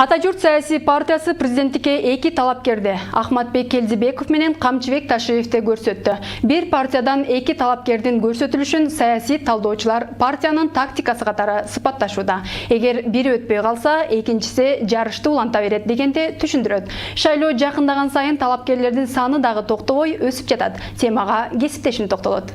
Атажурт саясий партиясы президенттикке эки талапкерди Ахматбек Келдибеков менен Камчыбек Ташиевди көрсөттү. Бир партиядан эки талапкердин көрсөтүлүшүн саясий талдоочулар партиянын тактикасы катары сыпатташууда. Эгер бири өтпөй калса, экинчиси жарышты уланта берет дегенди түшүндүрөт. Шайлоо жакындаган сайын талапкерлердин саны дагы токтобой өсүп жатат. Темага кесиптешим токтолот.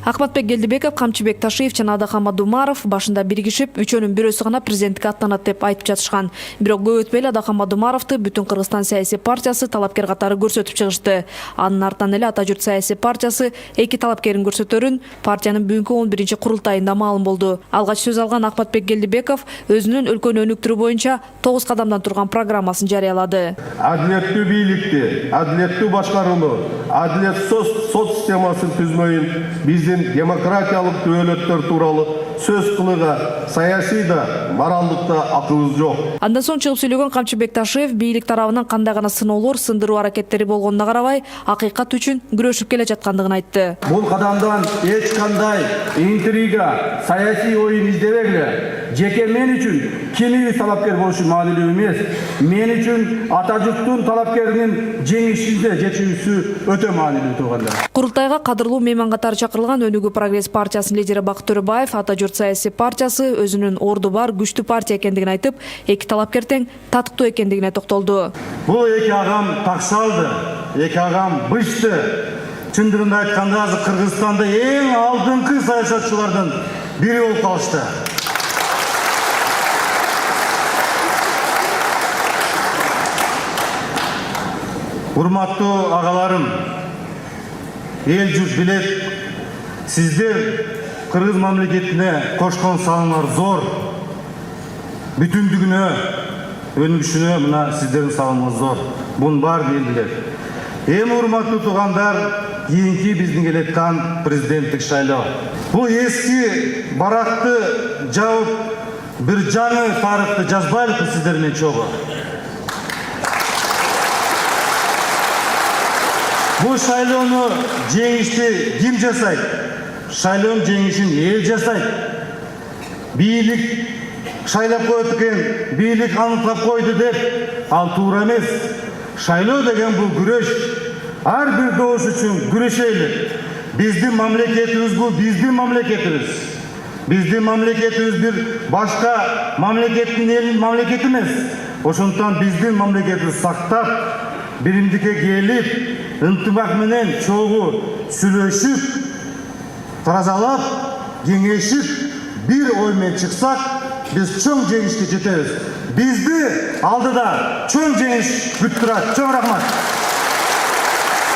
Ахматбек Келдибеков, Камчыбек Ташиев жана Адахан Мадумаров башында биригишип, үчөөнүн бирөөсү гана президенттикке аттанат деп айтып жатышкан. Бирок көп өтпөй эле Адахан Мадумаровду Бүтүн Кыргызстан саясий партиясы талапкер катары көрсөтүп чыгышты. Анын артынан эле Атажурт саясий партиясы эки талапкерин көрсөтөрүн партиянын бүгүнкү 11 курултайында маалым болду. Алгач сөз алган Ахматбек Келдибеков өзүнүн өлкөнү өнүктүрүү боюнча 9 кадамдан турган программасын жарыялады. Адилеттүү бийликти, адилеттүү башкарууну, адилеттүү сот системасын түзмөйүн, биздин демократиялык төөлөттөр тууралуу сөз кылууга саясий да, моралдык да акыбыз жок. Андан соң чыгып сүйлөгөн Камчыбек Ташиев бийлик тарабынан кандай гана сыноолор, сындыруу аракеттери болгонуна карабай, акыйкат үчүн күрөшүп келе жаткандыгын айтты. Бул кадамдан эч кандай интрига, саясий оюн издебегиле. Жеке мен үчүн кимиңиз талапкер болушу маанилүү эмес. Мен үчүн Атажурттун талапкеринин жеңишинде жетүүсү өтө маанилүү болгон. Курултайга кадырлуу мейман катары чакырылган Өнүгүү прогресс партиясынын лидери Бакыт Төрөбаев Атажурт саясий партиясы өзүнүн орду бар, күчтүү партия экендигин айтып, эки талапкер тең татыктуу экендигине токтолду. Бул эки агам такшалды, эки агам бышты. Чындыгында айтканда азыр Кыргызстанда эң алдыңкы саясатчылардын бири болуп калышты. Урматтуу агаларым, эл журт билет, сиздер Кыргыз мамлекетине кошкон салымыңар зор. Бүтүндүгүнө, өнүгүшүнө мына сиздердин салымыңыз зор. Бунун баарын эл билет. Эми урматтуу туугандар, кийинки биздин келаткан президенттик шайлоо. Бул эски баракты жабып, бир жаңы тарыхты жазбайлыкпы сиздер менен чогуу. Бул шайлоону жеңишти ким жасайт? Шайлоонун жеңишин эл жасайт. Бийлик шайлап коет экен, бийлик аныктап койду деп, ал туура эмес. Шайлоо деген бул күрөш. Ар бир добуш үчүн күрөшөйлү. Биздин мамлекетибиз бул биздин мамлекетибиз. Биздин мамлекетибиз бир башка мамлекеттин элинин мамлекети эмес. Ошондуктан биздин мамлекетибизди сактап, биримдикке келип, ынтымак менен чогуу сүйлөшүп, таразалап, кеңешип, бир ой менен чыксак, биз чоң жеңишке жетебиз. Бизди алдыда чоң жеңиш күтүп турат. Чоң рахмат.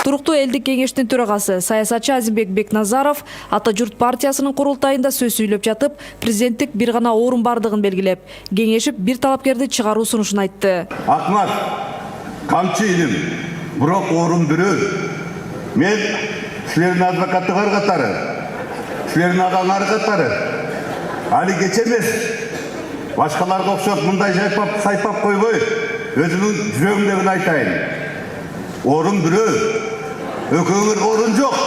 Туруктуу элдик кеңештин төрагасы саясатчы Азимбек Бекназаров Атажурт партиясынын курултайында сөз сүйлөп жатып, президенттик бир гана орун бардыгын белгилеп, кеңешип бир талапкерди чыгаруу сунушун айтты. Ахмат, камчы илим, бирок орун бирөө. Мен силердин адвокаттар катары, силердин агалар катары, али кеч эмес, башкаларга окшоп мындай жайпап, сайпап койбой, өзүмдүн жүрөгүмдөгүн айтайын. Орун бирөө, өкөңөр орун жок.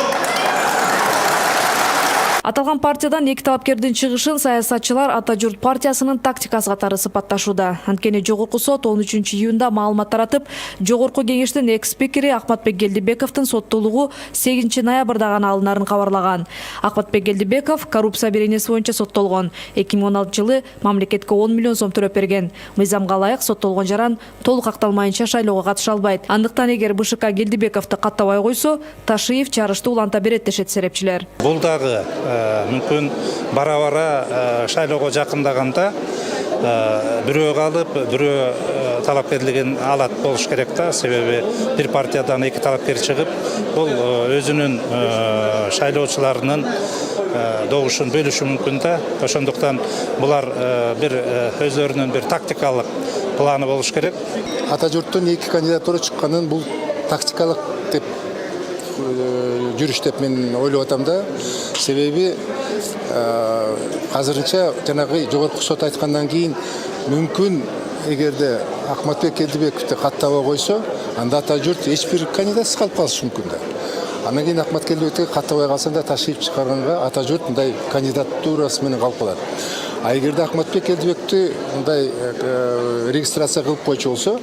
Аталган партиядан эки талапкердин чыгышын саясатчылар Атажурт партиясынын тактикасы катары сыпатташууда. Анткени жогорку сот 13 июнда маалымат таратып, жогорку кеңештин экс-спикери Ахматбек Келдибековдун соттуулугу 8 ноябрда гана алынарын кабарлаган. Ахматбек Келдибеков коррупция беренеси боюнча соттолгон. 2016 жылы мамлекетке 10 миллион сом төлөп берген. Мыйзамга ылайык соттолгон жаран толук акталмайынча шайлоого катыша албайт. Андыктан эгер БШК Келдибековду каттабай койсо, Ташиев жарышты уланта берет дешет серепчилер. Бул дагы мүмкүн бара-бара шайлоого жакындаганда бирөө калып, бирөө талапкерлигин алат болуш керек да. Себеби бир партиядан эки талапкер чыгып, бул өзүнүн шайлоочуларынын добушун бөлүшү мүмкүн да. Ошондуктан булар бир өзлөрүнүн бир тактикалык планы болуш керек. Атажурттун эки кандидатура чыкканын бул тактикалык деп жүрүш деп мен ойлоп атам да. Себеби азырынча жанагы жогорку сот айткандан кийин мүмкүн эгерде Ахматбек Келдибековду каттабай койсо, анда Атажурт эч бир кандидатсыз калып калышы мүмкүн да. Андан кийин Ахмат Келдибековду каттабай калсанда Ташиев чыгарганга Атажурт мындай кандидатурасы менен калып калат. А эгерде Акматбек Келдибекти мындай регистрация кылып койчу болсо,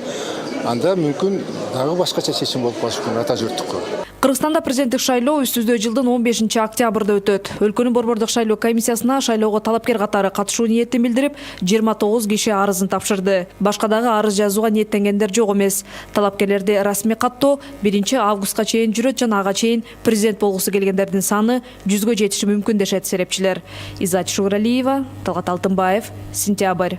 анда мүмкүн дагы башкача чечим болуп калышы мүмкүн ата журттукка. Кыргызстанда президенттик шайлоо үстүздөө жылдын 15 октябрда өтөт. Өлкөнүн борбордук шайлоо комиссиясына шайлоого талапкер катары катышуу ниетин билдирип, 29 киши арызын тапшырды. Башка дагы арыз жазууга ниеттенгендер жок эмес. Талапкерлерде расмий каттоо 1 августка чейин жүрөт жана ага чейин президент болгусу келгендердин саны 100гө жетиши мүмкүн дешет серепчилер. Изат Шууралиева, Талгат Алтынбаев, Сентябрь.